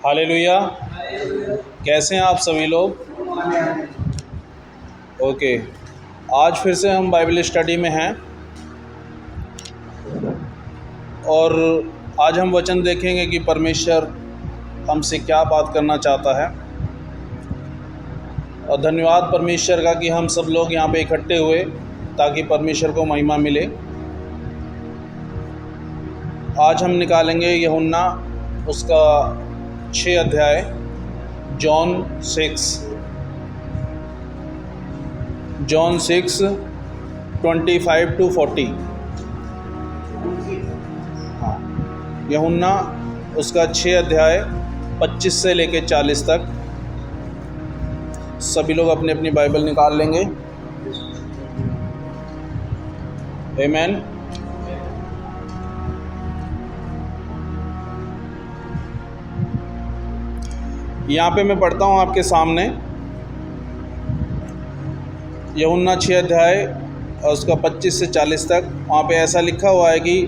Hallelujah. कैसे हैं आप सभी लोग? ओके, आज फिर से हम बाइबल स्टडी में हैं और आज हम वचन देखेंगे कि परमेश्वर हमसे क्या बात करना चाहता है। और धन्यवाद परमेश्वर का कि हम सब लोग यहाँ पे इकट्ठे हुए ताकि परमेश्वर को महिमा मिले। आज हम निकालेंगे यूहन्ना उसका 6 अध्याय, जॉन 6:25 to 40। हाँ, यूहन्ना उसका 6 अध्याय 25 से लेके 40 तक। सभी लोग अपनी अपनी बाइबल निकाल लेंगे। आमीन। यहाँ पे मैं पढ़ता हूँ आपके सामने यूहन्ना 6 अध्याय और उसका 25 से 40 तक। वहाँ पे ऐसा लिखा हुआ है कि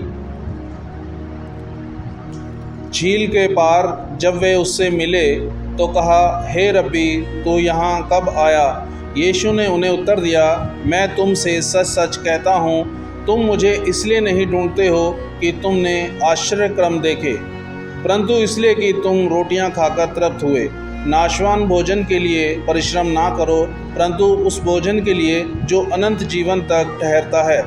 झील के पार जब वे उससे मिले तो कहा, हे रब्बी, तू यहाँ कब आया? यीशु ने उन्हें उत्तर दिया, मैं तुमसे सच सच कहता हूँ, तुम मुझे इसलिए नहीं ढूंढते हो कि तुमने आश्चर्यक्रम देखे, परंतु इसलिए कि तुम रोटियां खाकर तृप्त हुए। नाशवान भोजन के लिए परिश्रम ना करो, परंतु उस भोजन के लिए जो अनंत जीवन तक ठहरता है,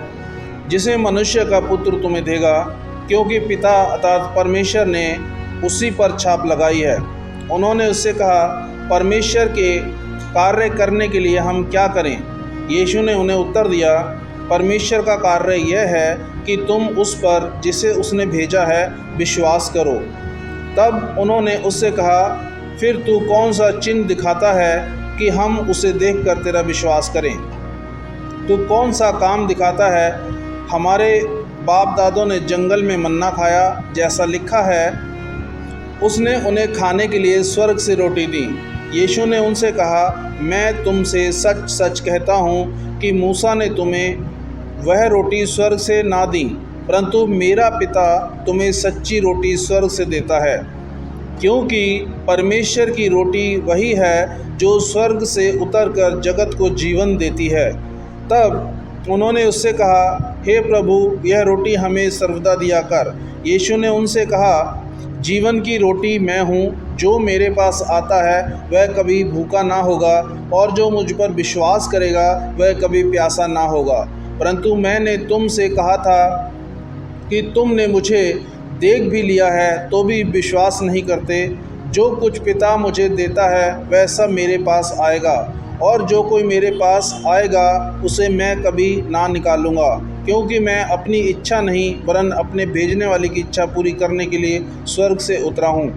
जिसे मनुष्य का पुत्र तुम्हें देगा, क्योंकि पिता अर्थात परमेश्वर ने उसी पर छाप लगाई है। उन्होंने उससे कहा, परमेश्वर के कार्य करने के लिए हम क्या करें? यीशु ने उन्हें उत्तर दिया, परमेश्वर का कार्य यह है कि तुम उस पर जिसे उसने भेजा है विश्वास करो। तब उन्होंने उससे कहा, फिर तू कौन सा चिन्ह दिखाता है कि हम उसे देखकर तेरा विश्वास करें? तू कौन सा काम दिखाता है? हमारे बाप दादों ने जंगल में मन्ना खाया, जैसा लिखा है, उसने उन्हें खाने के लिए स्वर्ग से रोटी दी। यीशु ने उनसे कहा, मैं तुमसे सच सच कहता हूँ कि मूसा ने तुम्हें वह रोटी स्वर्ग से ना दी, परंतु मेरा पिता तुम्हें सच्ची रोटी स्वर्ग से देता है, क्योंकि परमेश्वर की रोटी वही है जो स्वर्ग से उतरकर जगत को जीवन देती है। तब उन्होंने उससे कहा, हे प्रभु, यह रोटी हमें सर्वदा दिया कर। यीशु ने उनसे कहा, जीवन की रोटी मैं हूँ, जो मेरे पास आता है वह कभी भूखा ना होगा, और जो मुझ पर विश्वास करेगा वह कभी प्यासा ना होगा। परंतु मैंने तुमसे कहा था कि तुमने मुझे देख भी लिया है तो भी विश्वास नहीं करते। जो कुछ पिता मुझे देता है वह सब मेरे पास आएगा, और जो कोई मेरे पास आएगा उसे मैं कभी ना निकालूंगा, क्योंकि मैं अपनी इच्छा नहीं वरन अपने भेजने वाले की इच्छा पूरी करने के लिए स्वर्ग से उतरा हूँ।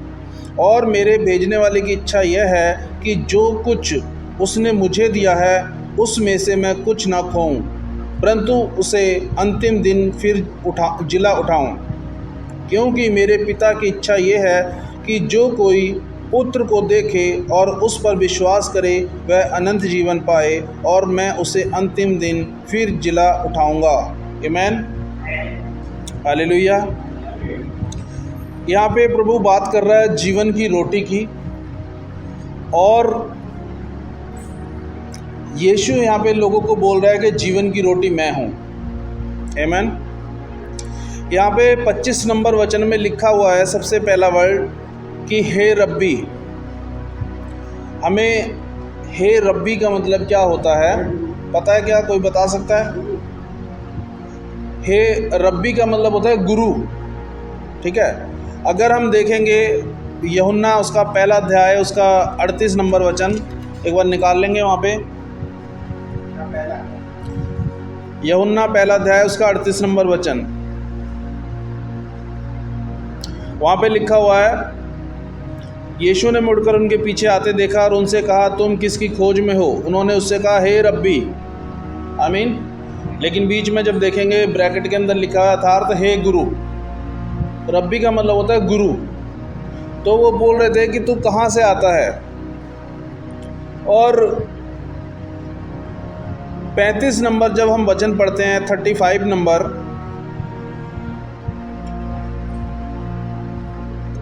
और मेरे भेजने वाले की इच्छा यह है कि जो कुछ उसने मुझे दिया है उसमें से मैं कुछ ना खोऊं, परंतु उसे अंतिम दिन फिर जिला उठाऊं। क्योंकि मेरे पिता की इच्छा यह है कि जो कोई पुत्र को देखे और उस पर विश्वास करे वह अनंत जीवन पाए, और मैं उसे अंतिम दिन फिर जिला उठाऊंगा। आमीन। हालेलुया। यहाँ पे प्रभु बात कर रहा है जीवन की रोटी की, और यीशु यहाँ पे लोगों को बोल रहा है कि जीवन की रोटी मैं हूँ। आमीन। यहाँ पे 25 नंबर वचन में लिखा हुआ है सबसे पहला वर्ड कि हे रब्बी। हमें हे रब्बी का मतलब क्या होता है पता है क्या? कोई बता सकता है? हे रब्बी का मतलब होता है गुरु। ठीक है। अगर हम देखेंगे यूहन्ना उसका पहला अध्याय उसका 38 नंबर वचन, एक बार निकाल लेंगे वहाँ पे। यूहन्ना पहला अध्याय उसका 38 नंबर वचन, वहाँ पे लिखा हुआ है, यीशु ने मुड़कर उनके पीछे आते देखा और उनसे कहा, तुम किसकी खोज में हो? उन्होंने उससे कहा, हे रब्बी। आमीन। लेकिन बीच में जब देखेंगे ब्रैकेट के अंदर लिखा है अर्थात हे गुरु। रब्बी का मतलब होता है गुरु। तो वो बोल रहे थे कि तू कहाँ से आता है? और 35 नंबर जब हम वचन पढ़ते हैं, 35 नंबर,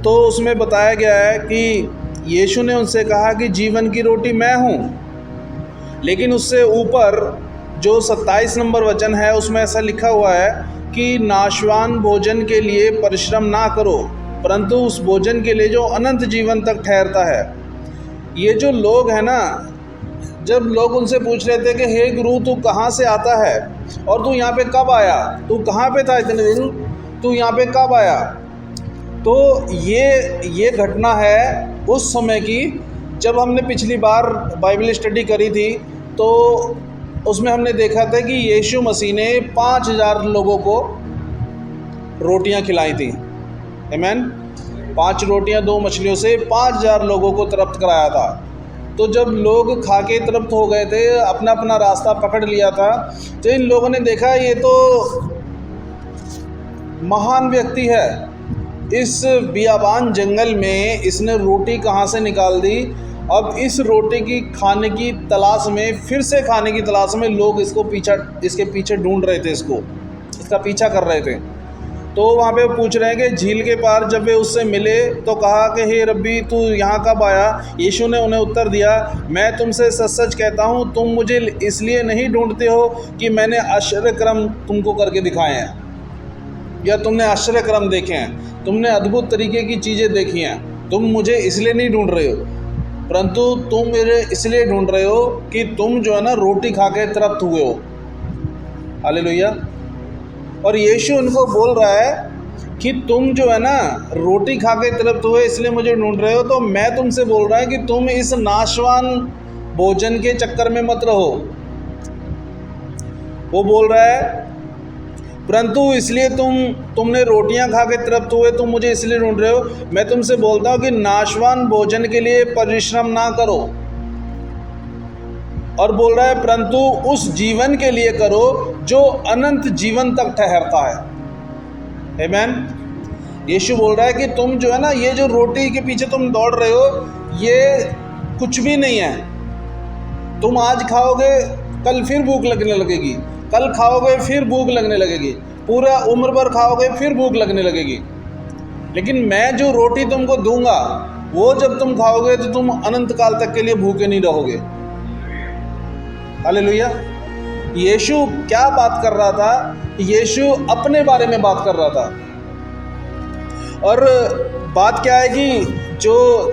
तो उसमें बताया गया है कि यीशु ने उनसे कहा कि जीवन की रोटी मैं हूँ। लेकिन उससे ऊपर जो 27 नंबर वचन है उसमें ऐसा लिखा हुआ है कि नाशवान भोजन के लिए परिश्रम ना करो, परंतु उस भोजन के लिए जो अनंत जीवन तक ठहरता है। ये जो लोग हैं ना, जब लोग उनसे पूछ रहे थे कि हे गुरु तू कहाँ से आता है और तू यहाँ पे कब आया, तू कहाँ पे था इतने दिन, तू यहाँ पे कब आया, तो ये घटना है उस समय की जब हमने पिछली बार बाइबल स्टडी करी थी। तो उसमें हमने देखा था कि यीशु मसीह ने 5000 लोगों को रोटियां खिलाई थी। आमीन। 5 रोटियां 2 मछलियों से 5000 लोगों को तृप्त कराया था। तो जब लोग खा के तृप्त हो गए थे, अपना अपना रास्ता पकड़ लिया था, तो इन लोगों ने देखा ये तो महान व्यक्ति है, इस बियाबान जंगल में इसने रोटी कहाँ से निकाल दी। अब इस रोटी की खाने की तलाश में, फिर से खाने की तलाश में लोग इसके पीछे ढूंढ रहे थे, इसका पीछा कर रहे थे। तो वहाँ पे पूछ रहे हैं कि झील के पार जब वे उससे मिले तो कहा कि हे रब्बी तू यहाँ कब आया। यीशु ने उन्हें उत्तर दिया, मैं तुमसे सच सच कहता हूँ, तुम मुझे इसलिए नहीं ढूंढते हो कि मैंने आश्चर्यक्रम तुमको करके दिखाए हैं या तुमने आश्चर्यक्रम देखे हैं, तुमने अद्भुत तरीके की चीज़ें देखी हैं। तुम मुझे इसलिए नहीं ढूंढ रहे हो, परंतु तुम मेरे इसलिए ढूंढ रहे हो कि तुम जो है ना रोटी खा के तृप्त हुए हो। हालेलुया। और यीशु उनको बोल रहा है कि तुम जो है ना रोटी खा के तृप्त हुए इसलिए मुझे ढूंढ रहे हो, तो मैं तुमसे बोल रहा है कि तुम इस नाशवान भोजन के चक्कर में मत रहो। वो बोल रहा है परंतु इसलिए तुमने रोटियां खा के तृप्त हुए, तुम मुझे इसलिए ढूंढ रहे हो। मैं तुमसे बोलता हूँ कि नाशवान भोजन के लिए परिश्रम ना करो। और बोल रहा है परंतु उस जीवन के लिए करो जो अनंत जीवन तक ठहरता है। आमीन। यीशु बोल रहा है कि तुम जो है ना ये जो रोटी के पीछे तुम दौड़ रहे हो ये कुछ भी नहीं है। तुम आज खाओगे कल फिर भूख लगने लगेगी, कल खाओगे फिर भूख लगने लगेगी, पूरा उम्र भर खाओगे फिर भूख लगने लगेगी। लेकिन मैं जो रोटी तुमको दूंगा वो जब तुम खाओगे तो तुम अनंत काल तक के लिए भूखे नहीं रहोगे। हालेलुया। यीशु क्या बात कर रहा था? यीशु अपने बारे में बात कर रहा था। और बात क्या है कि जो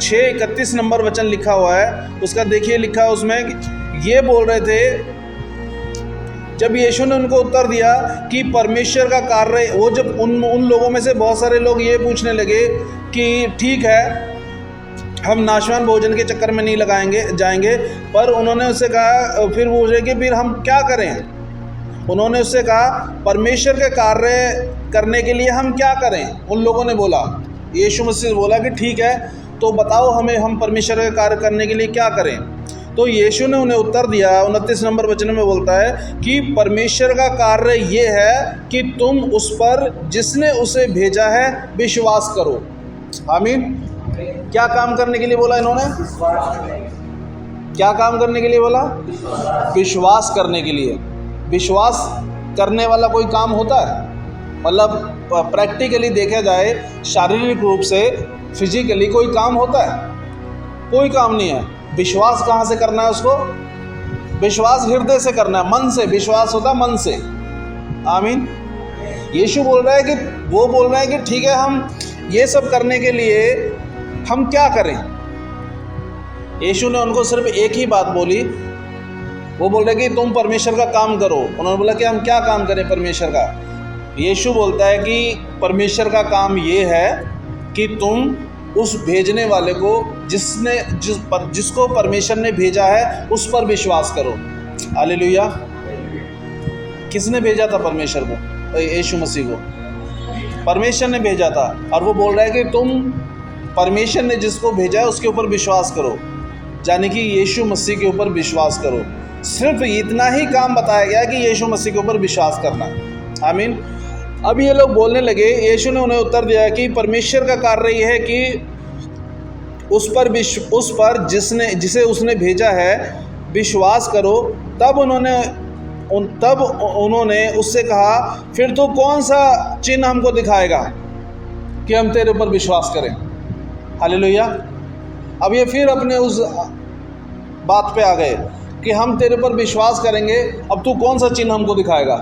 6:31 नंबर वचन लिखा हुआ है उसका देखिए, लिखा है उसमें ये बोल रहे थे जब यीशु ने उनको उत्तर दिया कि परमेश्वर का कार्य, वो जब उन लोगों में से बहुत सारे लोग ये पूछने लगे कि ठीक है हम नाशवान भोजन के चक्कर में नहीं जाएंगे, पर उन्होंने उससे कहा, फिर वो पूछे कि फिर हम क्या करें। उन्होंने उससे कहा परमेश्वर के कार्य करने के लिए हम क्या करें। उन लोगों ने बोला, यीशु मसीह बोला कि ठीक है तो बताओ हमें, हम परमेश्वर के कार्य करने के लिए क्या करें। तो यीशु ने उन्हें उत्तर दिया, 29 नंबर वचन में बोलता है कि परमेश्वर का कार्य ये है कि तुम उस पर जिसने उसे भेजा है विश्वास करो। आमीन। क्या काम करने के लिए बोला इन्होंने? क्या काम करने के लिए बोला? विश्वास करने के लिए। विश्वास करने वाला कोई काम होता है? मतलब प्रैक्टिकली देखा जाए, शारीरिक रूप से, फिजिकली कोई काम होता है? कोई काम नहीं है। विश्वास कहाँ से करना है उसको? विश्वास हृदय से करना है, मन से विश्वास होता है, मन से। आमीन। यीशु बोल रहा है कि वो बोल रहे हैं कि ठीक है हम ये सब करने के लिए हम क्या करें। यीशु ने उनको सिर्फ एक ही बात बोली, वो बोल रहे कि तुम परमेश्वर का काम करो। उन्होंने बोला कि हम क्या काम करें परमेश्वर का। यीशु बोलता है कि परमेश्वर का काम ये है कि तुम उस भेजने वाले को जिसको परमेश्वर ने भेजा है उस पर विश्वास करो। हालेलुया। किसने भेजा था परमेश्वर को? यीशु मसीह को परमेश्वर ने भेजा था। और वो बोल रहा है कि तुम परमेश्वर ने जिसको भेजा है उसके ऊपर विश्वास करो, यानी कि यीशु मसीह के ऊपर विश्वास करो। सिर्फ इतना ही काम बताया गया कि यीशु मसीह के ऊपर विश्वास करना। आमीन। अब ये लोग बोलने लगे, यीशु ने उन्हें उत्तर दिया कि परमेश्वर का कार्य यह है कि उस पर जिसे उसने भेजा है विश्वास करो। तब उन्होंने उससे कहा, फिर तो कौन सा चिन्ह हमको दिखाएगा कि हम तेरे ऊपर विश्वास करें। हालेलुया। अब ये फिर अपने उस बात पे आ गए कि हम तेरे पर विश्वास करेंगे, अब तू कौन सा चिन्ह हमको दिखाएगा।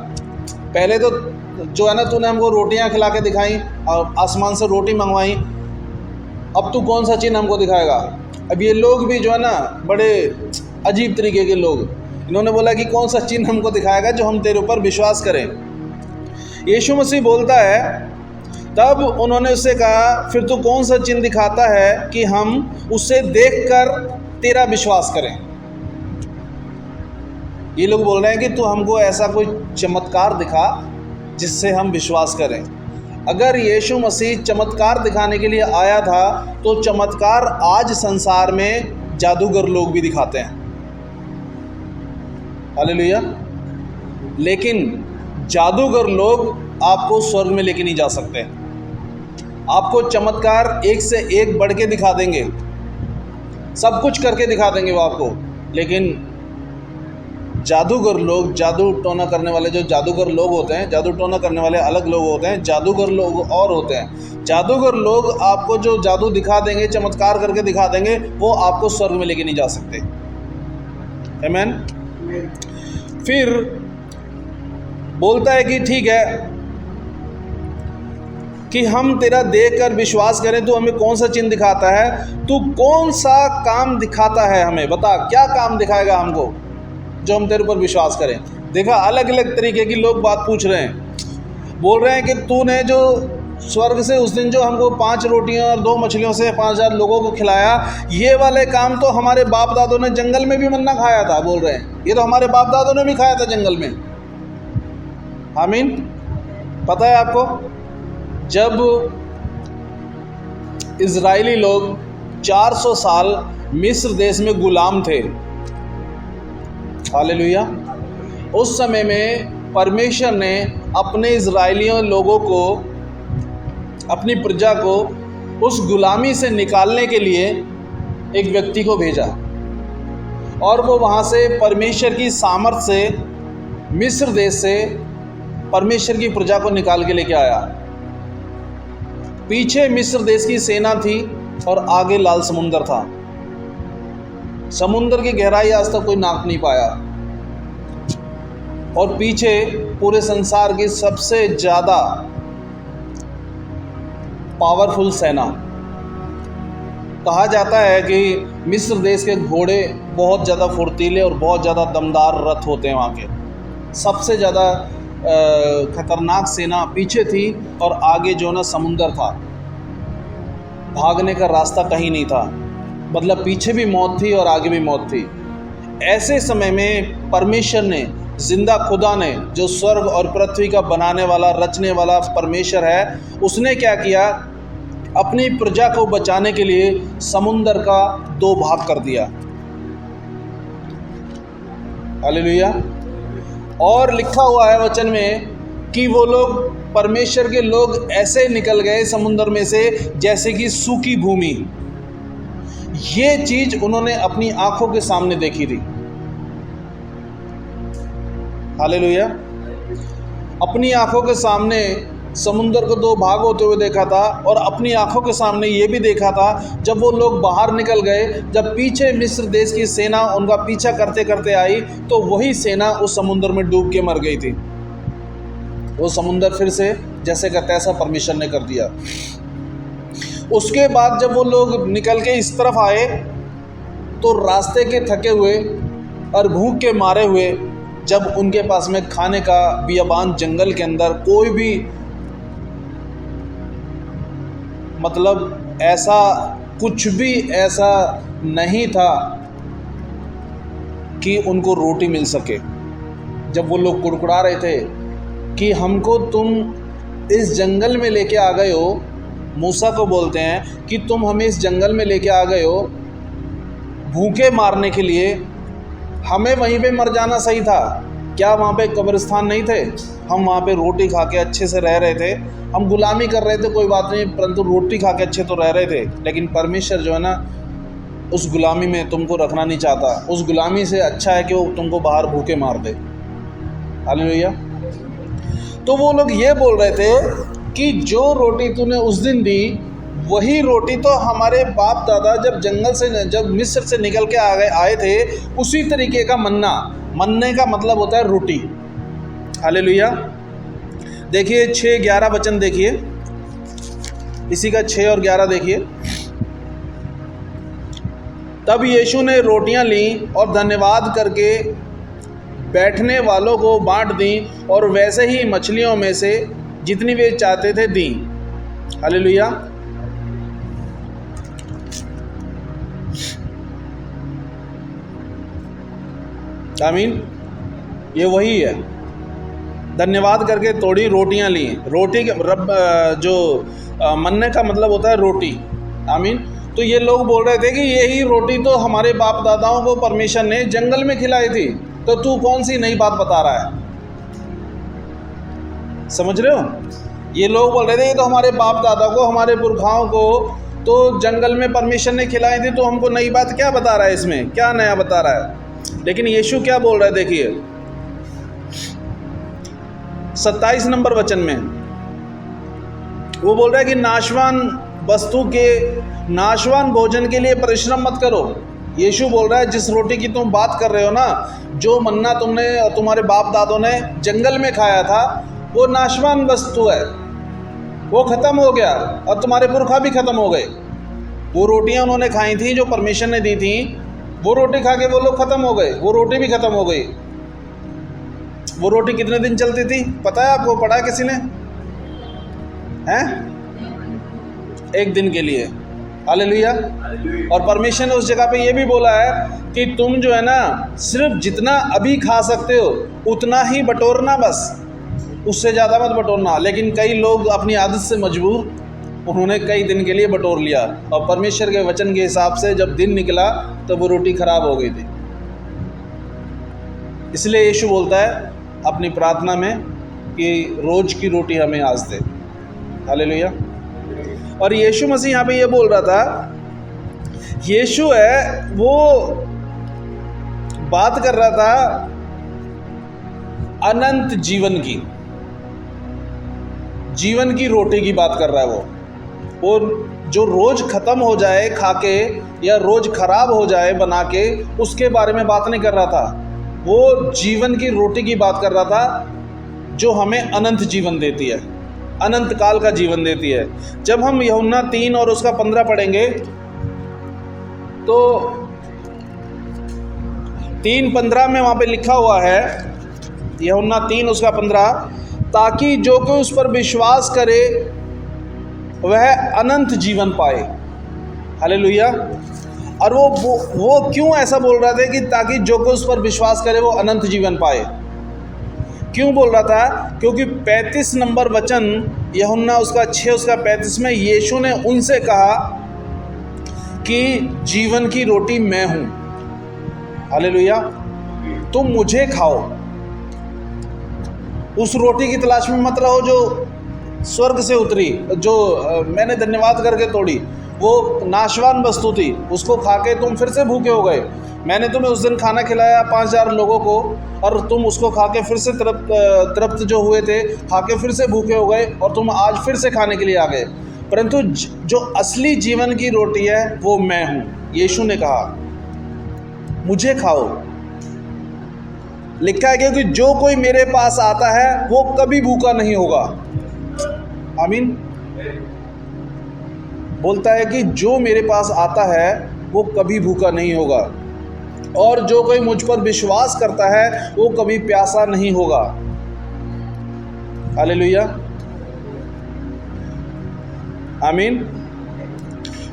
पहले तो जो है ना, तूने हमको रोटियां खिला के दिखाई और आसमान से रोटी मंगवाई, अब तू कौन सा चिन्ह हमको दिखाएगा। अब ये लोग भी जो है ना, बड़े अजीब तरीके के लोग, इन्होंने बोला कि कौन सा चिन्ह हमको दिखाएगा जो हम तेरे ऊपर विश्वास करें। यीशु मसीह बोलता है, तब उन्होंने उससे कहा, फिर तू कौन सा चिन्ह दिखाता है कि हम उसे देखकर तेरा विश्वास करें। ये लोग बोल रहे हैं कि तू हमको ऐसा कोई चमत्कार दिखा जिससे हम विश्वास करें। अगर यीशु मसीह चमत्कार दिखाने के लिए आया था तो चमत्कार आज संसार में जादूगर लोग भी दिखाते हैं। हालेलुया। लेकिन जादूगर लोग आपको स्वर्ग में लेके नहीं जा सकते। आपको चमत्कार एक से एक बढ़ के दिखा देंगे, सब कुछ करके दिखा देंगे वो आपको, लेकिन जादूगर लोग, जादू टोना करने वाले जो जादूगर लोग होते हैं, जादू टोना करने वाले अलग लोग होते हैं, जादूगर लोग और होते हैं। जादूगर लोग आपको जो जादू दिखा देंगे, चमत्कार करके दिखा देंगे, वो आपको स्वर्ग में लेके नहीं जा सकते। आमीन। फिर बोलता है कि ठीक है कि हम तेरा देखकर विश्वास करें, तो हमें कौन सा चिन्ह दिखाता है, तू कौन सा काम दिखाता है, हमें बता, क्या काम दिखाएगा हमको जो हम तेरे ऊपर विश्वास करें। देखा, अलग अलग तरीके की लोग बात पूछ रहे हैं। बोल रहे हैं कि तूने जो स्वर्ग से उस दिन जो हमको 5 रोटियों और 2 मछलियों से 5000 लोगों को खिलाया, ये वाले काम तो हमारे बाप दादों ने जंगल में भी मन्ना खाया था। बोल रहे हैं ये तो हमारे बाप दादों ने भी खाया था जंगल में। आमीन। पता है आपको, जब इजरायली लोग 400 साल मिस्र देश में गुलाम थे, हालेलुया, उस समय में परमेश्वर ने अपने इजरायलियों लोगों को, अपनी प्रजा को उस गुलामी से निकालने के लिए एक व्यक्ति को भेजा, और वो वहाँ से परमेश्वर की सामर्थ से, मिस्र देश से परमेश्वर की प्रजा को निकाल के लेके आया। पीछे मिस्र देश की सेना थी और आगे लाल समुंदर था। समुंदर की गहराई आज तक कोई नाप नहीं पाया, और पीछे पूरे संसार की सबसे ज़्यादा पावरफुल सेना। कहा जाता है कि मिस्र देश के घोड़े बहुत ज़्यादा फुर्तीले और बहुत ज़्यादा दमदार रथ होते हैं वहाँ के। सबसे ज़्यादा खतरनाक सेना पीछे थी और आगे जो ना समुंदर था, भागने का रास्ता कहीं नहीं था। मतलब पीछे भी मौत थी और आगे भी मौत थी। ऐसे समय में परमेश्वर ने, जिंदा खुदा ने, जो स्वर्ग और पृथ्वी का बनाने वाला, रचने वाला परमेश्वर है, उसने क्या किया, अपनी प्रजा को बचाने के लिए समुंदर का 2 भाग कर दिया। हालेलुया। और लिखा हुआ है वचन में कि वो लोग, परमेश्वर के लोग ऐसे निकल गए समुंदर में से जैसे कि सूखी भूमि। ये चीज उन्होंने अपनी आंखों के सामने देखी थी। हालेलुया। अपनी आंखों के सामने समुंदर को 2 भाग होते हुए देखा था, और अपनी आंखों के सामने ये भी देखा था जब वो लोग बाहर निकल गए, जब पीछे मिस्र देश की सेना उनका पीछा करते करते आई, तो वही सेना उस समुंदर में डूब के मर गई थी। वो समुंदर फिर से जैसे का तैसा परमेश्वर ने कर दिया। उसके बाद जब वो लोग निकल के इस तरफ आए, तो रास्ते के थके हुए और भूख के मारे हुए, जब उनके पास में खाने का बियाबान जंगल के अंदर कोई भी, मतलब ऐसा कुछ भी ऐसा नहीं था कि उनको रोटी मिल सके। जब वो लोग कुड़कुड़ा रहे थे कि हमको तुम इस जंगल में लेके आ गए हो, मूसा को बोलते हैं कि तुम हमें इस जंगल में लेके आ गए हो भूखे मारने के लिए, हमें वहीं पे मर जाना सही था। क्या वहाँ पे कब्रिस्तान नहीं थे? हम वहाँ पे रोटी खा के अच्छे से रह रहे थे। हम गुलामी कर रहे थे, कोई बात नहीं, परंतु रोटी खा के अच्छे तो रह रहे थे। लेकिन परमेश्वर जो है ना, उस गुलामी में तुमको रखना नहीं चाहता। उस गुलामी से अच्छा है कि वो तुमको बाहर भूखे मार दे। हालेलुया। तो वो लोग ये बोल रहे थे कि जो रोटी तूने उस दिन दी वही रोटी तो हमारे बाप दादा जब जंगल से, जब मिस्र से निकल के आए थे, उसी तरीके का मन्ना। मन्ने का मतलब होता है रोटी। हालेलुया। देखिए 6-11 वचन देखिए, इसी का 6 और 11 देखिए। तब यीशु ने रोटियां ली और धन्यवाद करके बैठने वालों को बांट दी और वैसे ही मछलियों में से जितनी वे चाहते थे दी। हालेलुया। आमीन। ये वही है, धन्यवाद करके तोड़ी, रोटियां ली। रोटी के जो मन्ने का मतलब होता है रोटी। आमीन। तो ये लोग बोल रहे थे कि यही रोटी तो हमारे बाप दादाओं को परमेश्वर ने जंगल में खिलाई थी, तो तू कौन सी नई बात बता रहा है? समझ रहे हो? ये लोग बोल रहे थे ये तो हमारे बाप दादा को, हमारे पुरखाओं को तो जंगल में परमेश्वर ने खिलाई थी, तो हमको नई बात क्या बता रहा है? इसमें क्या नया बता रहा है? लेकिन यीशु क्या बोल रहा है? देखिए 27 नंबर वचन में वो बोल रहा है कि नाशवान वस्तु के, नाशवान भोजन के लिए परिश्रम मत करो। यीशु बोल रहा है जिस रोटी की तुम बात कर रहे हो ना, जो मन्ना तुमने और तुम्हारे बाप दादों ने जंगल में खाया था, वो नाशवान वस्तु है, वो ख़त्म हो गया और तुम्हारे पुरखा भी ख़त्म हो गए। वो रोटियां उन्होंने खाई थी जो परमेश्वर ने दी थी, वो रोटी खा के वो लोग ख़त्म हो गए, वो रोटी भी ख़त्म हो गई। वो रोटी कितने दिन चलती थी पता है आपको? पढ़ा किसी ने? हैं? एक दिन के लिए। हालेलुया। और परमेश्वर ने उस जगह पे ये भी बोला है कि तुम जो है ना, सिर्फ जितना अभी खा सकते हो उतना ही बटोरना, बस उससे ज़्यादा मत बटोरना। लेकिन कई लोग अपनी आदत से मजबूर, उन्होंने कई दिन के लिए बटोर लिया और परमेश्वर के वचन के हिसाब से जब दिन निकला तो वो रोटी खराब हो गई थी। इसलिए यीशु बोलता है अपनी प्रार्थना में कि रोज की रोटी हमें आज दे। हालेलुया। और यीशु मसीह यहाँ पे ये बोल रहा था, यीशु है वो बात कर रहा था अनंत जीवन की, जीवन की रोटी की बात कर रहा है वो जो रोज खत्म हो जाए खा के या रोज खराब हो जाए बना के, उसके बारे में बात नहीं कर रहा था। वो जीवन की रोटी की बात कर रहा था जो हमें अनंत जीवन देती है, अनंत काल का जीवन देती है। जब हम यूहन्ना 3 और उसका 15 पढ़ेंगे तो 3:15 में वहाँ पे लिखा हुआ है, यूहन्ना 3 उसका 15, ताकि जो कोई उस पर विश्वास करे वह अनंत जीवन पाए। हालेलुया। और वो क्यों ऐसा बोल रहा था कि ताकि जो कोई उस पर विश्वास करे वो अनंत जीवन पाए? क्यों बोल रहा था? क्योंकि 35 नंबर वचन यूहन्ना उसका 6 उसका 35 में यीशु ने उनसे कहा कि जीवन की रोटी मैं हूं। हालेलुया। तुम मुझे खाओ। उस रोटी की तलाश में मत रहो जो स्वर्ग से उतरी, जो मैंने धन्यवाद करके तोड़ी। वो नाशवान वस्तु थी, उसको खा के तुम फिर से भूखे हो गए। मैंने तुम्हें उस दिन खाना खिलाया 5000 लोगों को और तुम उसको खा के फिर से तृप्त जो हुए थे, खा के फिर से भूखे हो गए और तुम आज फिर से खाने के लिए आ गए। परंतु जो असली जीवन की रोटी है वो मैं हूँ। यीशु ने कहा मुझे खाओ। लिखा है क्योंकि जो कोई मेरे पास आता है वो कभी भूखा नहीं होगा। आमीन। बोलता है कि जो मेरे पास आता है वो कभी भूखा नहीं होगा और जो कोई मुझ पर विश्वास करता है वो कभी प्यासा नहीं होगा। हालेलुया। आमीन।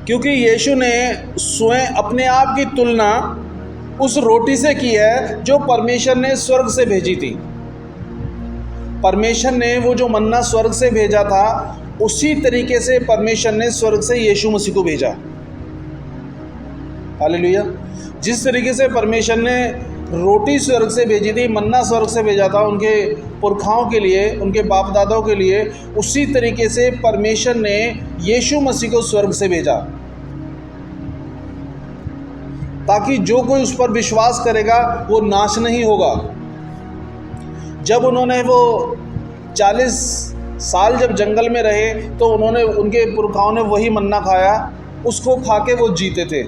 क्योंकि यीशु ने स्वयं अपने आप की तुलना उस रोटी से की है जो परमेश्वर ने स्वर्ग से भेजी थी। परमेश्वर ने वो जो मन्ना स्वर्ग से भेजा था उसी तरीके से परमेश्वर ने स्वर्ग से यीशु मसीह को भेजा। हालेलुया। जिस तरीके से परमेश्वर ने रोटी स्वर्ग से भेजी थी, मन्ना स्वर्ग से भेजा था उनके पुरखाओं के लिए, उनके बाप दादाओं के लिए, उसी तरीके से परमेश्वर ने यीशु मसीह को स्वर्ग से भेजा ताकि जो कोई उस पर विश्वास करेगा वो नाश नहीं होगा। जब उन्होंने वो 40 साल जब जंगल में रहे तो उनके पुरखाओं ने वही मन्ना खाया, उसको खा के वो जीते थे।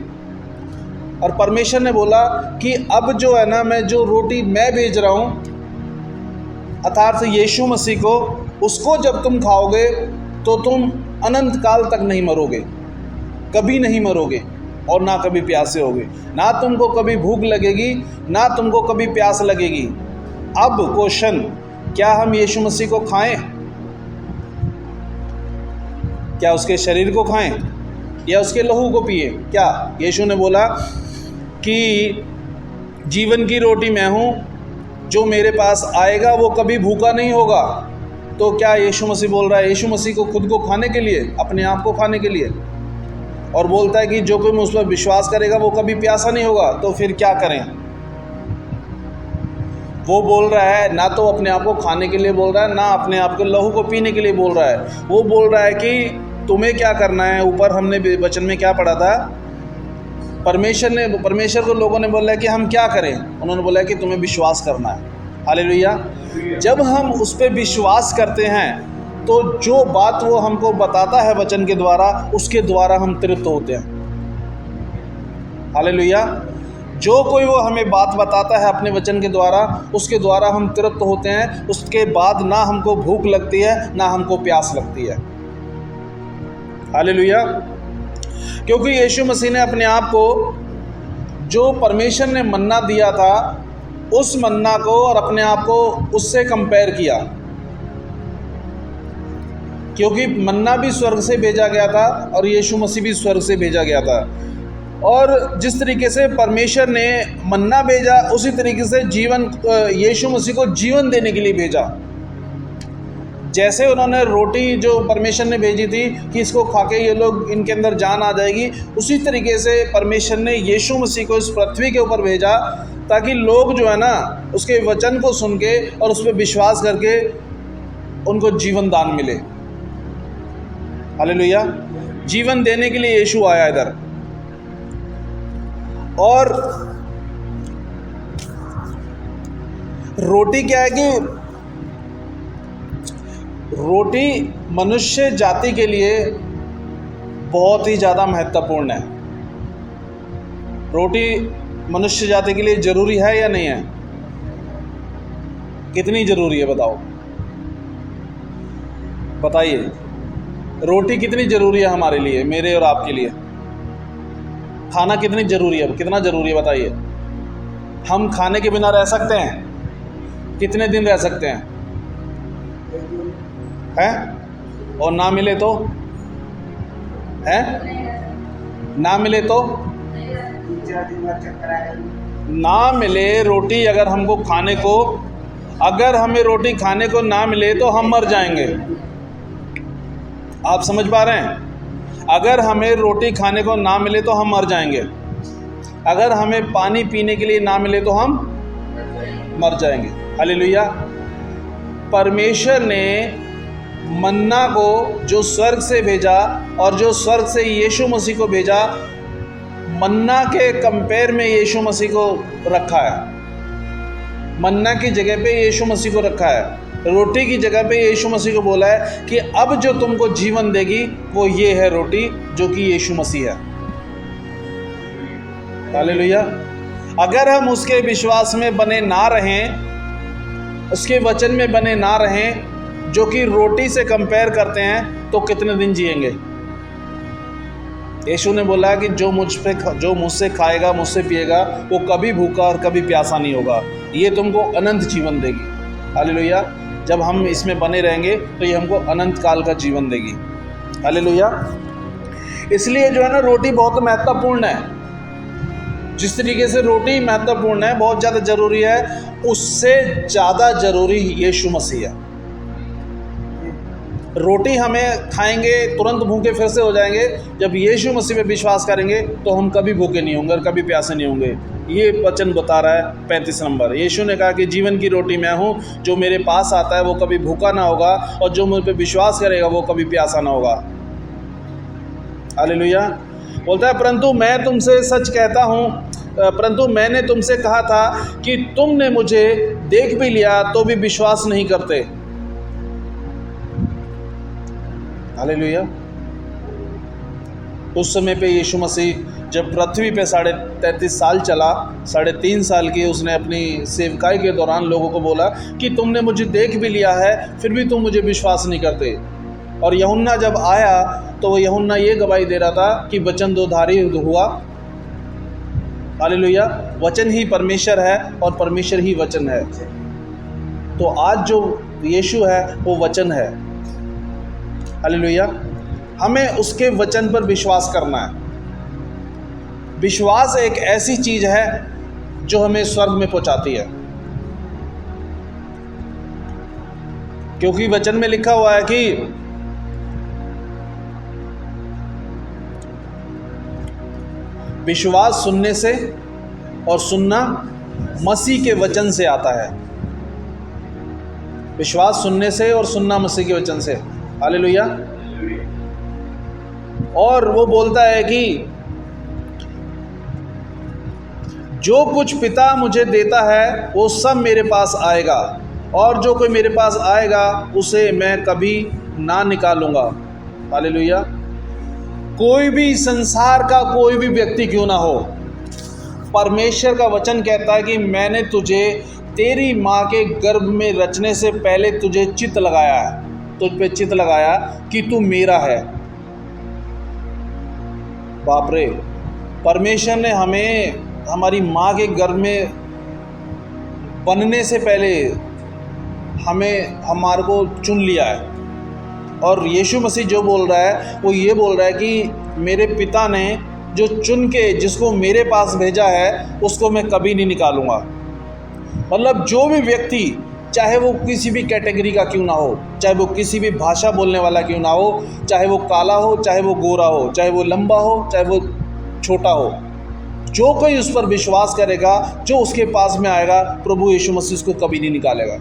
और परमेश्वर ने बोला कि अब जो है ना, मैं जो रोटी मैं भेज रहा हूँ, अर्थात यीशु मसीह को, उसको जब तुम खाओगे तो तुम अनंत काल तक नहीं मरोगे, कभी नहीं मरोगे और ना कभी प्यासे होगे, ना तुमको कभी भूख लगेगी, ना तुमको कभी प्यास लगेगी। अब क्वेश्चन, क्या हम यीशु मसीह को खाएं? क्या उसके शरीर को खाएं या उसके लहू को पिए? क्या यीशु ने बोला कि जीवन की रोटी मैं हूँ, जो मेरे पास आएगा वो कभी भूखा नहीं होगा। तो क्या यीशु मसीह बोल रहा है यीशु मसीह को खुद को खाने के लिए, अपने आप को खाने के लिए? और बोलता है कि जो कोई उस पर विश्वास करेगा वो कभी प्यासा नहीं होगा। तो फिर क्या करें? वो बोल रहा है ना तो अपने आप को खाने के लिए बोल रहा है, ना अपने आप के लहू को पीने के लिए बोल रहा है। वो बोल रहा है कि तुम्हें क्या करना है। ऊपर हमने वचन में क्या पढ़ा था? परमेश्वर को लोगों ने बोला है कि हम क्या करें? उन्होंने बोला है कि तुम्हें विश्वास करना है। हालेलुया। जब हम उस पर विश्वास करते हैं तो जो बात वो हमको बताता है वचन के द्वारा, उसके द्वारा हम तृप्त होते हैं। हालेलुया। जो कोई वो हमें बात बताता है अपने वचन के द्वारा, उसके द्वारा हम तृप्त होते हैं। उसके बाद ना हमको भूख लगती है, ना हमको प्यास लगती है। हालेलुया। क्योंकि यीशु मसीह ने अपने आप को, जो परमेश्वर ने मन्ना दिया था, उस मन्ना को और अपने आप को उससे कंपेयर किया। क्योंकि मन्ना भी स्वर्ग से भेजा गया था और यीशु मसीह भी स्वर्ग से भेजा गया था। और जिस तरीके से परमेश्वर ने मन्ना भेजा, उसी तरीके से यीशु मसीह को जीवन देने के लिए भेजा। जैसे उन्होंने रोटी जो परमेश्वर ने भेजी थी कि इसको खा के ये लोग, इनके अंदर जान आ जाएगी, उसी तरीके से परमेश्वर ने यीशु मसीह को इस पृथ्वी के ऊपर भेजा ताकि लोग जो है ना, उसके वचन को सुन के और उस पर विश्वास करके उनको जीवन दान मिले। हालेलुया। जीवन देने के लिए यीशु आया इधर। और रोटी क्या है कि रोटी मनुष्य जाति के लिए बहुत ही ज़्यादा महत्वपूर्ण है। रोटी मनुष्य जाति के लिए ज़रूरी है या नहीं है? कितनी ज़रूरी है बताओ, बताइए। रोटी कितनी ज़रूरी है हमारे लिए, मेरे और आपके लिए? खाना कितनी ज़रूरी है, कितना ज़रूरी है बताइए। हम खाने के बिना रह सकते हैं? कितने दिन रह सकते हैं? हैं? और ना मिले तो? हैं? ना मिले तो? ना मिले रोटी, अगर हमको खाने को, अगर हमें रोटी खाने को ना मिले तो हम मर जाएंगे। आप समझ पा रहे हैं? अगर हमें रोटी खाने को ना मिले तो हम मर जाएंगे। अगर हमें पानी पीने के लिए ना मिले तो हम मर जाएंगे। हालेलुया। परमेश्वर ने मन्ना को जो स्वर्ग से भेजा और जो स्वर्ग से यीशु मसीह को भेजा, मन्ना के कंपेयर में यीशु मसीह को रखा है। मन्ना की जगह पे यीशु मसीह को रखा है। रोटी की जगह पे यीशु मसीह को बोला है कि अब जो तुमको जीवन देगी वो ये है रोटी, जो कि यीशु मसीह है। हालेलुया। अगर हम उसके विश्वास में बने ना रहें, उसके वचन में बने ना रहें, जो कि रोटी से कंपेयर करते हैं, तो कितने दिन जिएंगे? यीशु ने बोला कि जो मुझसे खाएगा, मुझसे पिएगा, वो कभी भूखा और कभी प्यासा नहीं होगा। ये तुमको अनंत जीवन देगी। हालेलुया। जब हम इसमें बने रहेंगे तो ये हमको अनंत काल का जीवन देगी। हालेलुया। इसलिए जो है ना, रोटी बहुत महत्वपूर्ण है। जिस तरीके से रोटी महत्वपूर्ण है, बहुत ज़्यादा ज़रूरी है, उससे ज़्यादा ज़रूरी यीशु मसीह है। रोटी हमें खाएंगे तुरंत भूखे फिर से हो जाएंगे। जब यीशु मसीह पे विश्वास करेंगे तो हम कभी भूखे नहीं होंगे और कभी प्यासे नहीं होंगे। ये वचन बता रहा है 35 नंबर। यीशु ने कहा कि जीवन की रोटी मैं हूँ, जो मेरे पास आता है वो कभी भूखा ना होगा और जो मुझ पे विश्वास करेगा वो कभी प्यासा ना होगा। हालेलुया। बोलता है, परंतु मैं तुमसे सच कहता हूँ, परंतु मैंने तुमसे कहा था कि तुमने मुझे देख भी लिया तो भी विश्वास नहीं करते। हालेलुया। उस समय पे यीशु मसीह जब पृथ्वी पे 33.5 साल चला, 3.5 साल की उसने अपनी सेवकाई के दौरान लोगों को बोला कि तुमने मुझे देख भी लिया है, फिर भी तुम मुझे विश्वास नहीं करते। और यूहन्ना जब आया तो वो यूहन्ना ये गवाही दे रहा था कि वचन दोधारी हुआ। हालेलुया। वचन ही परमेश्वर है और परमेश्वर ही वचन है। तो आज जो यीशु है वो वचन है। हालेलुया। हमें उसके वचन पर विश्वास करना है। विश्वास एक ऐसी चीज है जो हमें स्वर्ग में पहुंचाती है, क्योंकि वचन में लिखा हुआ है कि विश्वास सुनने से और सुनना मसीह के वचन से आता है। विश्वास सुनने से और सुनना मसीह के वचन से। हालेलुया। और वो बोलता है कि जो कुछ पिता मुझे देता है वो सब मेरे पास आएगा, और जो कोई मेरे पास आएगा उसे मैं कभी ना निकालूंगा। हालेलुया। कोई भी संसार का कोई भी व्यक्ति क्यों ना हो, परमेश्वर का वचन कहता है कि मैंने तुझे तेरी माँ के गर्भ में रचने से पहले तुझे चित्त लगाया है, तुझ पे चित्त लगाया कि तू मेरा है। बाप रे, परमेश्वर ने हमें हमारी माँ के गर्भ में बनने से पहले हमारे को चुन लिया है। और यीशु मसीह जो बोल रहा है वो ये बोल रहा है कि मेरे पिता ने जो चुन के जिसको मेरे पास भेजा है उसको मैं कभी नहीं निकालूंगा। मतलब जो भी व्यक्ति, चाहे वो किसी भी कैटेगरी का क्यों ना हो, चाहे वो किसी भी भाषा बोलने वाला क्यों ना हो, चाहे वो काला हो, चाहे वो गोरा हो, चाहे वो लंबा हो, चाहे वो छोटा हो, जो कोई उस पर विश्वास करेगा, जो उसके पास में आएगा, प्रभु यीशु मसीह उसको कभी नहीं निकालेगा।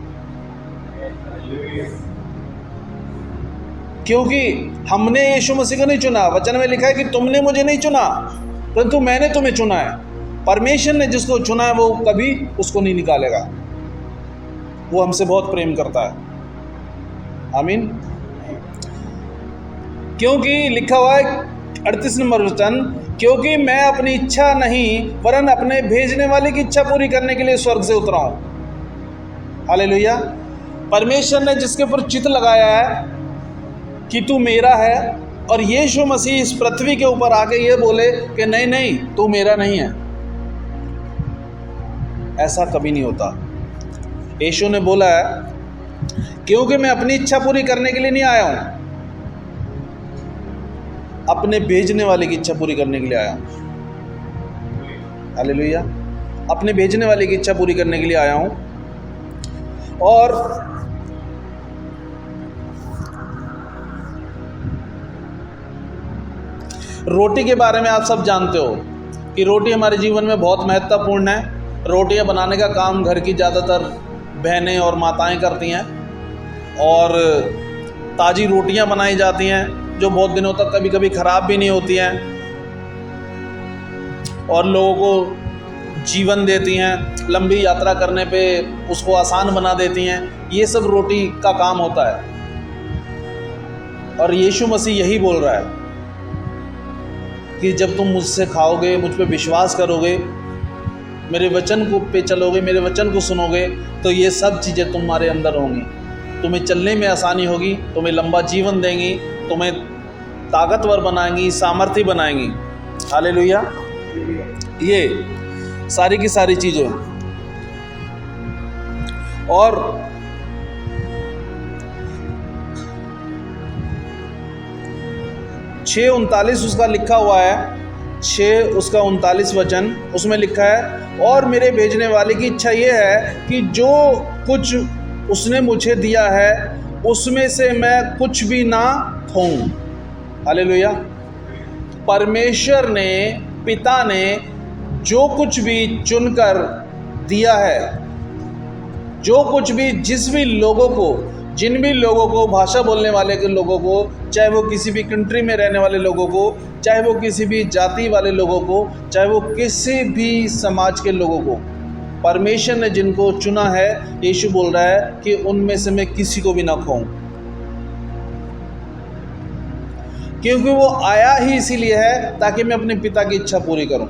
क्योंकि हमने यीशु मसीह को नहीं चुना। वचन में लिखा है कि तुमने मुझे नहीं चुना परंतु मैंने तुम्हें चुना है। परमेश्वर ने जिसको चुना है वो कभी उसको नहीं निकालेगा। वो हमसे बहुत प्रेम करता है। आमीन। क्योंकि लिखा हुआ है 38 नंबर वचन, क्योंकि मैं अपनी इच्छा नहीं वरन अपने भेजने वाले की इच्छा पूरी करने के लिए स्वर्ग से उतरा हूं। हालेलुया। परमेश्वर ने जिसके ऊपर चित्त लगाया है कि तू मेरा है, और यीशु मसीह इस पृथ्वी के ऊपर आके ये बोले कि नहीं नहीं तू मेरा नहीं है, ऐसा कभी नहीं होता। यीशु ने बोला है क्योंकि मैं अपनी इच्छा पूरी करने के लिए नहीं आया हूं, अपने भेजने वाले की इच्छा पूरी करने के लिए आया हूं। हालेलुया। अपने भेजने वाले की इच्छा पूरी करने के लिए आया हूं। और रोटी के बारे में आप सब जानते हो कि रोटी हमारे जीवन में बहुत महत्वपूर्ण है। रोटियां बनाने का काम घर की ज़्यादातर बहनें और माताएं करती हैं, और ताज़ी रोटियां बनाई जाती हैं जो बहुत दिनों तक कभी कभी ख़राब भी नहीं होती हैं और लोगों को जीवन देती हैं, लंबी यात्रा करने पे उसको आसान बना देती हैं। ये सब रोटी का काम होता है। और यीशु मसीह यही बोल रहा है कि जब तुम मुझसे खाओगे, मुझ पे विश्वास करोगे, मेरे वचन को पे चलोगे, मेरे वचन को सुनोगे, तो ये सब चीज़ें तुम्हारे अंदर होंगी। तुम्हें चलने में आसानी होगी, तुम्हें लंबा जीवन देंगी, तुम्हें ताकतवर बनाएंगी, सामर्थ्य बनाएंगी। हालेलुया। ये सारी की सारी चीज़ें। और 6:39 उसका लिखा हुआ है, 6 उसका 39 वचन, उसमें लिखा है और मेरे भेजने वाले की इच्छा ये है कि जो कुछ उसने मुझे दिया है उसमें से मैं कुछ भी ना खोऊं। हालेलुया। परमेश्वर ने, पिता ने जो कुछ भी चुनकर दिया है, जो कुछ भी जिस भी लोगों को, जिन भी लोगों को, भाषा बोलने वाले के लोगों को, चाहे वो किसी भी कंट्री में रहने वाले लोगों को, चाहे वो किसी भी जाति वाले लोगों को, चाहे वो किसी भी समाज के लोगों को, परमेश्वर ने जिनको चुना है, यीशु बोल रहा है कि उनमें से मैं किसी को भी ना खोऊं। क्योंकि वो आया ही इसीलिए है ताकि मैं अपने पिता की इच्छा पूरी करूं।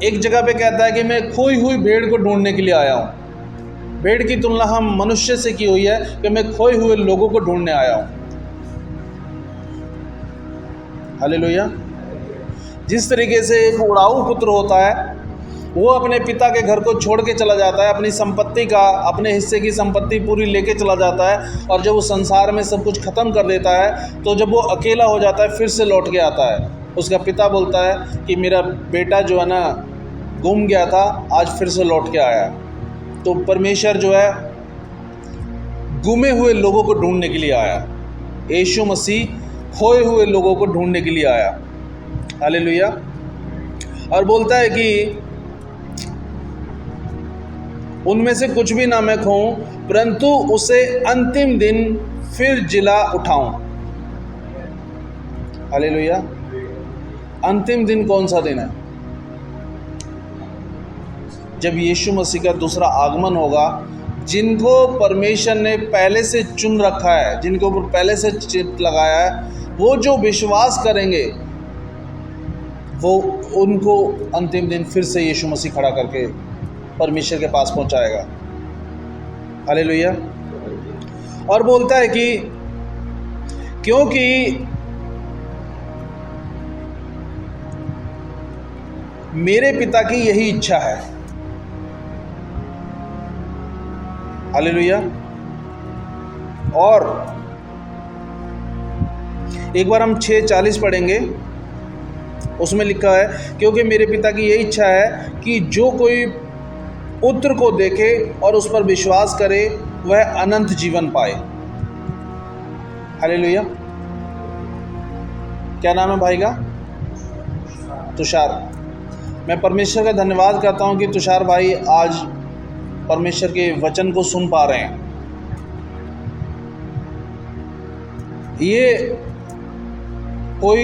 एक जगह पे कहता है कि मैं खोई हुई भेड़ को ढूंढने के लिए आया हूं। भेड़ की तुलना हम मनुष्य से की हुई है कि मैं खोए हुए लोगों को ढूंढने आया हूं। हालेलुया। जिस तरीके से एक उड़ाऊ पुत्र होता है, वो अपने पिता के घर को छोड़ के चला जाता है, अपनी संपत्ति का, अपने हिस्से की संपत्ति पूरी लेके चला जाता है, और जब वो संसार में सब कुछ ख़त्म कर देता है तो जब वो अकेला हो जाता है फिर से लौट के आता है। उसका पिता बोलता है कि मेरा बेटा जो है ना गुम गया था, आज फिर से लौट के आया। तो परमेश्वर जो है गुमे हुए लोगों को ढूंढने के लिए आया। यीशु मसीह खोए हुए लोगों को ढूंढने के लिए आया। हालेलुया। और बोलता है कि उनमें से कुछ भी ना मैं खोऊं, परंतु उसे अंतिम दिन फिर जिला उठाऊं। हालेलुया। अंतिम दिन कौन सा दिन है? जब यीशु मसीह का दूसरा आगमन होगा। जिनको परमेश्वर ने पहले से चुन रखा है, जिनके ऊपर पहले से चिट लगाया है, वो जो विश्वास करेंगे वो उनको अंतिम दिन फिर से यीशु मसीह खड़ा करके परमेश्वर के पास पहुंचाएगा। हालेलुया। और बोलता है कि क्योंकि मेरे पिता की यही इच्छा है। हालेलुया। और एक बार हम 6:40 पढ़ेंगे, उसमें लिखा है क्योंकि मेरे पिता की यही इच्छा है कि जो कोई पुत्र को देखे और उस पर विश्वास करे वह अनंत जीवन पाए। हालेलुया। क्या नाम है भाई का? तुषार। मैं परमेश्वर का धन्यवाद करता हूं कि तुषार भाई आज परमेश्वर के वचन को सुन पा रहे हैं। ये कोई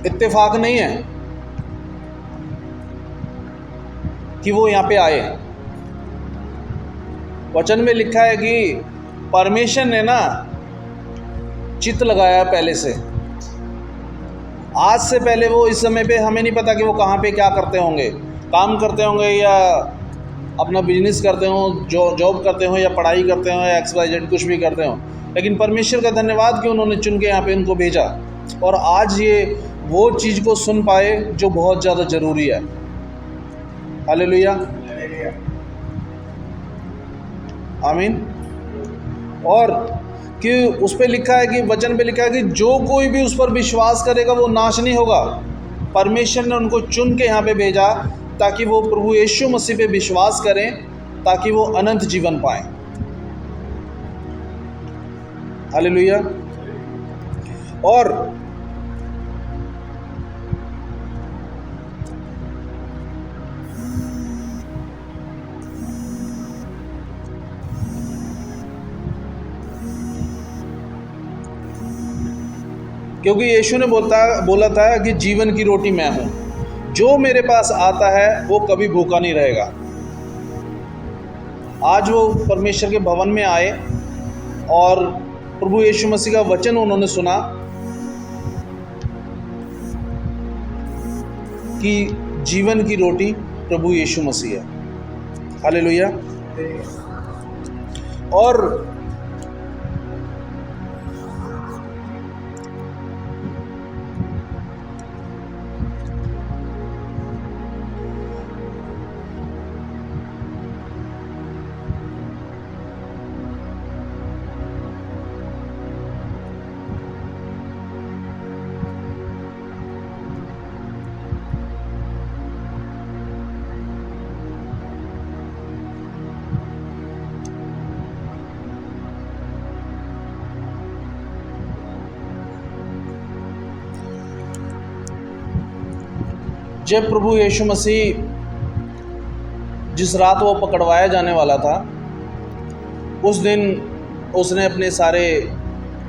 इत्तेफाक नहीं है कि वो यहाँ पे आए। वचन में लिखा है कि परमेश्वर ने ना चित्त लगाया पहले से। आज से पहले वो इस समय पे हमें नहीं पता कि वो कहाँ पे क्या करते होंगे, काम करते होंगे या अपना बिजनेस करते हो, जॉब करते हो या पढ़ाई करते हो या XYZ कुछ भी करते हो, लेकिन परमेश्वर का धन्यवाद कि उन्होंने चुन के यहाँ पे उनको भेजा और आज ये वो चीज़ को सुन पाए जो बहुत ज़्यादा ज़रूरी है। हालेलुया। आमीन। और कि उस पर लिखा है कि वचन पे लिखा है कि जो कोई भी उस पर विश्वास करेगा वो नाश नहीं होगा। परमेश्वर ने उनको चुन के यहाँ पे भेजा ताकि वो प्रभु यीशु मसीह पे विश्वास करें, ताकि वो अनंत जीवन पाएं। हालेलुया। और क्योंकि यीशु ने बोला था कि जीवन की रोटी मैं हूं, जो मेरे पास आता है वो कभी भूखा नहीं रहेगा। आज वो परमेश्वर के भवन में आए और प्रभु यीशु मसीह का वचन उन्होंने सुना कि जीवन की रोटी प्रभु यीशु मसीह है। हालेलुया। और जब प्रभु यीशु मसीह जिस रात वो पकड़वाया जाने वाला था, उस दिन उसने अपने सारे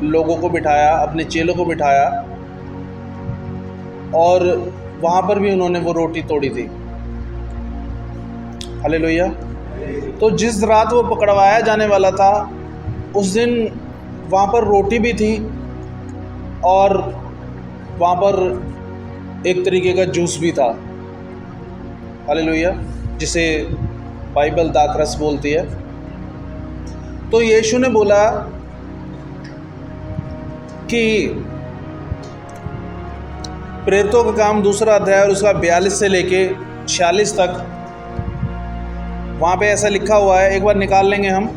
लोगों को बिठाया, अपने चेलों को बिठाया और वहाँ पर भी उन्होंने वो रोटी तोड़ी थी। हालेलुया। तो जिस रात वो पकड़वाया जाने वाला था उस दिन वहाँ पर रोटी भी थी और वहाँ पर एक तरीके का जूस भी था, हालेलुया, जिसे बाइबल दाखरस बोलती है। तो यीशु ने बोला कि प्रेरितों का काम 2 अध्याय और उसका 42 से लेके 46 तक वहाँ पे ऐसा लिखा हुआ है, एक बार निकाल लेंगे हम।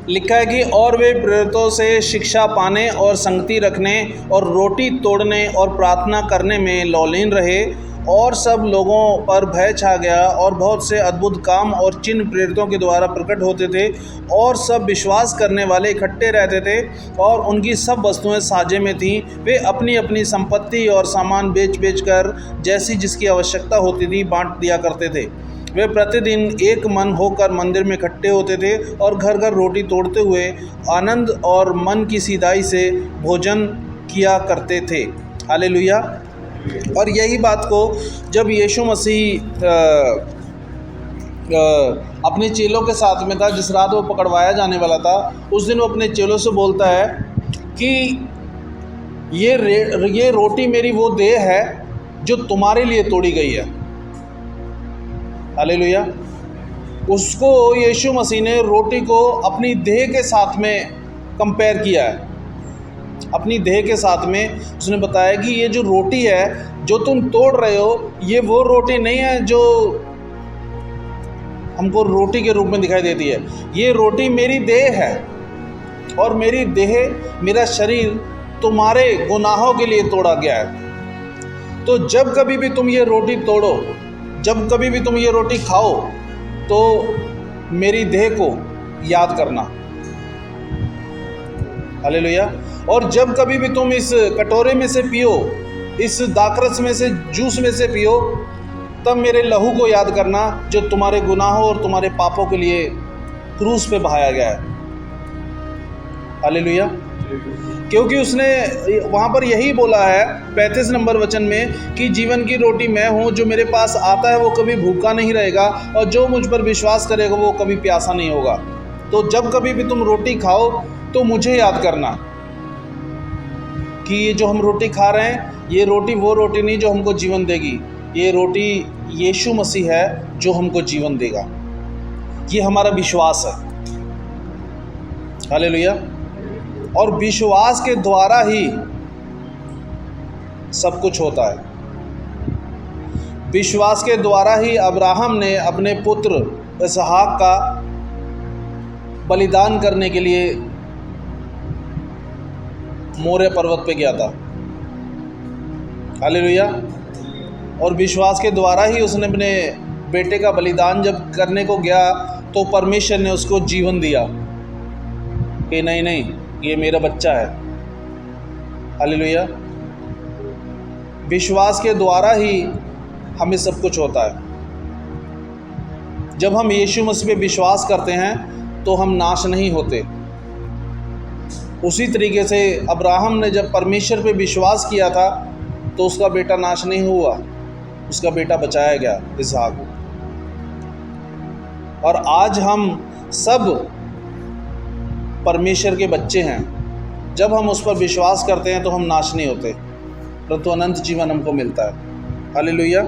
लिखा है कि और वे प्रेरितों से शिक्षा पाने और संगति रखने और रोटी तोड़ने और प्रार्थना करने में लौलीन रहे, और सब लोगों पर भय छा गया और बहुत से अद्भुत काम और चिन्ह प्रेरितों के द्वारा प्रकट होते थे, और सब विश्वास करने वाले इकट्ठे रहते थे और उनकी सब वस्तुएं साझे में थीं। वे अपनी अपनी संपत्ति और सामान बेच बेच कर जैसी जिसकी आवश्यकता होती थी बांट दिया करते थे। वे प्रतिदिन एक मन होकर मंदिर में इकट्ठे होते थे और घर घर रोटी तोड़ते हुए आनंद और मन की सीधाई से भोजन किया करते थे। हालेलुया। और यही बात को जब यीशु मसीह अपने चेलों के साथ में था, जिस रात वो पकड़वाया जाने वाला था, उस दिन वो अपने चेलों से बोलता है कि ये रोटी मेरी वो देह है जो तुम्हारे लिए तोड़ी गई है। हालेलुया। उसको यीशु मसीह ने रोटी को अपनी देह के साथ में कंपेयर किया है, अपनी देह के साथ में उसने बताया कि ये जो रोटी है जो तुम तोड़ रहे हो, ये वो रोटी नहीं है जो हमको रोटी के रूप में दिखाई देती है। ये रोटी मेरी देह है और मेरी देह, मेरा शरीर तुम्हारे गुनाहों के लिए तोड़ा गया है। तो जब कभी भी तुम ये रोटी तोड़ो, जब कभी भी तुम ये रोटी खाओ, तो मेरी देह को याद करना। हालेलुया। और जब कभी भी तुम इस कटोरे में से पियो, इस दाखरस में से, जूस में से पियो, तब मेरे लहू को याद करना जो तुम्हारे गुनाहों और तुम्हारे पापों के लिए क्रूस पे बहाया गया है। हालेलुया। क्योंकि उसने वहाँ पर यही बोला है 35 नंबर वचन में कि जीवन की रोटी मैं हूँ, जो मेरे पास आता है वो कभी भूखा नहीं रहेगा और जो मुझ पर विश्वास करेगा वो कभी प्यासा नहीं होगा। तो जब कभी भी तुम रोटी खाओ तो मुझे याद करना कि ये जो हम रोटी खा रहे हैं, ये रोटी वो रोटी नहीं जो हमको जीवन देगी, ये रोटी यीशु मसीह है जो हमको जीवन देगा। ये हमारा विश्वास है। हालेलुया। और विश्वास के द्वारा ही सब कुछ होता है। विश्वास के द्वारा ही अब्राहम ने अपने पुत्र इसहाक का बलिदान करने के लिए मोरे पर्वत पे गया था। हालेलुया। और विश्वास के द्वारा ही उसने अपने बेटे का बलिदान जब करने को गया तो परमेश्वर ने उसको जीवन दिया कि नहीं नहीं, ये मेरा बच्चा है। हालेलुया। विश्वास के द्वारा ही हमें सब कुछ होता है। जब हम यीशु मसीह पे विश्वास करते हैं तो हम नाश नहीं होते। उसी तरीके से अब्राहम ने जब परमेश्वर पे विश्वास किया था तो उसका बेटा नाश नहीं हुआ, उसका बेटा बचाया गया, इसहाक। और आज हम सब परमेश्वर के बच्चे हैं। जब हम उस पर विश्वास करते हैं तो हम नाश नहीं होते, परंतु अनंत जीवन हमको मिलता है। हालेलुया।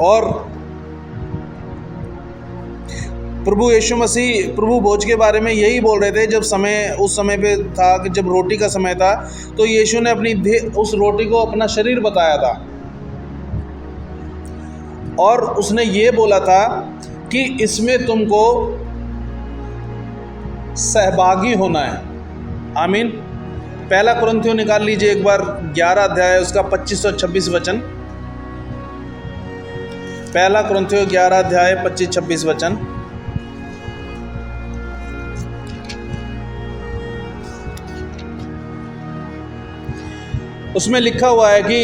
और प्रभु यीशु मसीह प्रभु भोज के बारे में यही बोल रहे थे। जब उस समय पे था कि जब रोटी का समय था, तो यीशु ने उस रोटी को अपना शरीर बताया था और उसने ये बोला था कि इसमें तुमको सहभागी होना है। आमीन। पहला कुरिन्थियों निकाल लीजिए एक बार, 11 अध्याय उसका 25 और 26 वचन। पहला कुरिन्थियों 11 अध्याय 25-26 वचन। उसमें लिखा हुआ है कि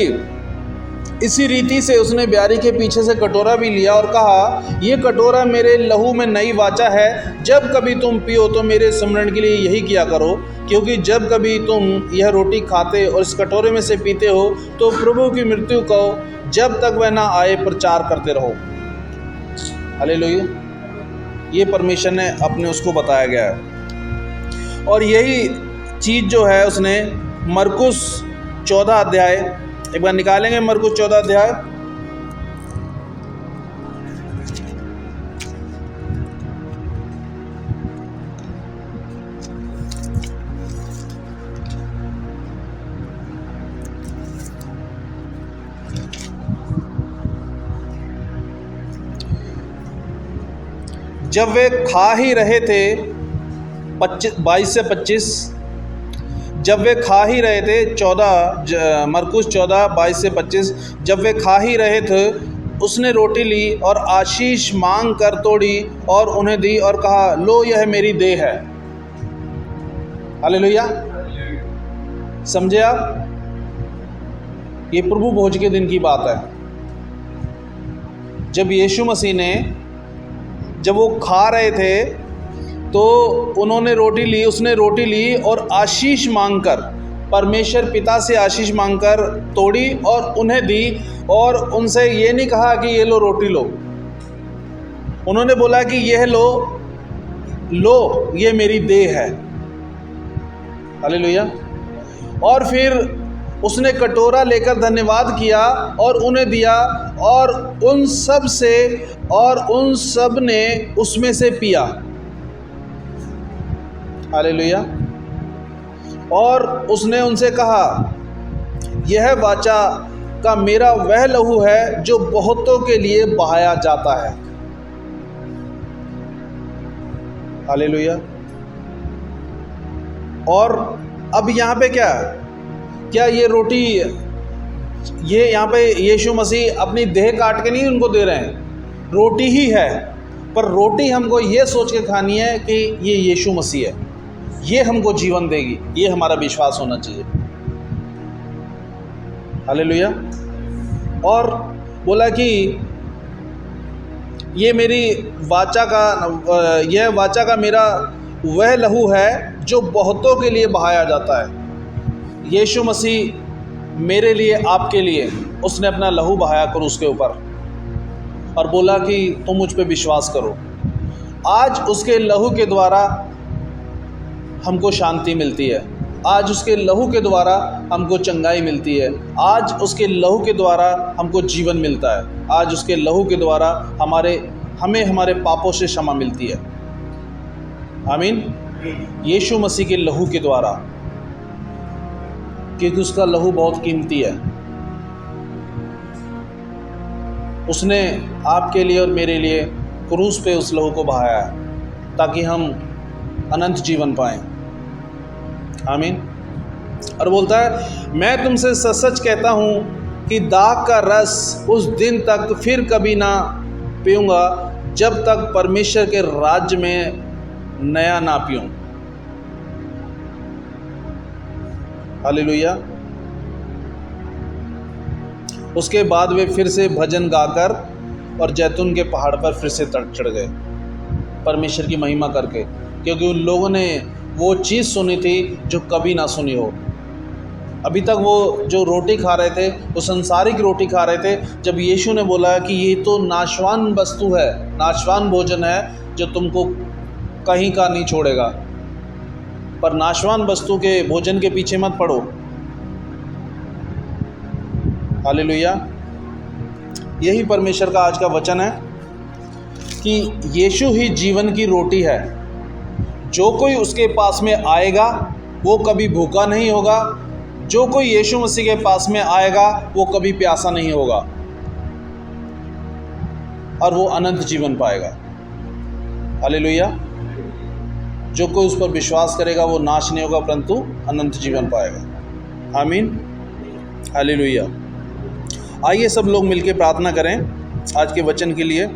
इसी रीति से उसने ब्यारी के पीछे से कटोरा भी लिया और कहा, ये कटोरा मेरे लहू में नई वाचा है। जब कभी तुम पियो तो मेरे स्मरण के लिए यही किया करो, क्योंकि जब कभी तुम यह रोटी खाते और इस कटोरे में से पीते हो तो प्रभु की मृत्यु को जब तक वह ना आए प्रचार करते रहो। हालेलुया। ये परमेश्वर ने अपने उसको बताया गया है। और यही चीज़ जो है उसने मरकुस 14 अध्याय, एक बार निकालेंगे मरकुस 14 अध्याय। जब वे खा ही रहे थे 22 से 25, जब वे खा ही रहे थे 14 मरकुस 14 22 से 25, जब वे खा ही रहे थे उसने रोटी ली और आशीष मांग कर तोड़ी और उन्हें दी और कहा, लो यह मेरी देह है। हालेलुया। समझे आप? ये प्रभु भोज के दिन की बात है, जब यीशु मसीह ने, जब वो खा रहे थे तो उन्होंने रोटी ली, उसने रोटी ली और आशीष मांगकर, परमेश्वर पिता से आशीष मांगकर तोड़ी और उन्हें दी, और उनसे ये नहीं कहा कि ये लो रोटी लो, उन्होंने बोला कि यह लो, ये मेरी देह है। हालेलुया। और फिर उसने कटोरा लेकर धन्यवाद किया और उन्हें दिया, और उन सब ने उसमें से पिया। हालेलुया। और उसने उनसे कहा, यह वाचा का मेरा वह लहू है जो बहुतों के लिए बहाया जाता है। हालेलुया। और अब यहाँ पे क्या ये रोटी, ये यहाँ पे यीशु मसीह अपनी देह काट के नहीं उनको दे रहे हैं, रोटी ही है, पर रोटी हमको ये सोच के खानी है कि ये यीशु मसीह है, ये हमको जीवन देगी, ये हमारा विश्वास होना चाहिए। हालेलुया। और बोला कि ये मेरी वाचा का, यह वाचा का मेरा वह लहू है जो बहुतों के लिए बहाया जाता है। यीशु मसीह मेरे लिए, आपके लिए उसने अपना लहू बहाया क्रूस के ऊपर, और बोला कि तुम मुझ पे विश्वास करो। आज उसके लहू के द्वारा हमको शांति मिलती है, आज उसके लहू के द्वारा हमको चंगाई मिलती है, आज उसके लहू के द्वारा हमको जीवन मिलता है, आज उसके लहू के द्वारा हमें हमारे पापों से क्षमा मिलती है। आमीन। यीशु मसीह के लहू के द्वारा, क्योंकि उसका लहू बहुत कीमती है। उसने आपके लिए और मेरे लिए क्रूस पे उस लहू को बहाया है ताकि हम अनंत जीवन पाएं। आमीन। और बोलता है, मैं तुमसे सच सच कहता हूँ कि दाख का रस उस दिन तक फिर कभी ना पीऊँगा जब तक परमेश्वर के राज्य में नया ना पीऊँ। हालेलुया। उसके बाद वे फिर से भजन गाकर और जैतून के पहाड़ पर फिर से चढ़ गए, परमेश्वर की महिमा करके, क्योंकि उन लोगों ने वो चीज़ सुनी थी जो कभी ना सुनी हो। अभी तक वो जो रोटी खा रहे थे, वो संसारिक रोटी खा रहे थे। जब यीशु ने बोला कि ये तो नाशवान वस्तु है, नाशवान भोजन है जो तुमको कहीं का नहीं छोड़ेगा, पर नाशवान वस्तु के भोजन के पीछे मत पड़ो। हालेलुया। यही परमेश्वर का आज का वचन है कि यीशु ही जीवन की रोटी है। जो कोई उसके पास में आएगा वो कभी भूखा नहीं होगा, जो कोई यीशु मसीह के पास में आएगा वो कभी प्यासा नहीं होगा, और वो अनंत जीवन पाएगा। हालेलुया। जो कोई उस पर विश्वास करेगा वो नाश नहीं होगा परंतु अनंत जीवन पाएगा। आमीन, हालेलुया। आइए सब लोग मिलकर प्रार्थना करें आज के वचन के लिए।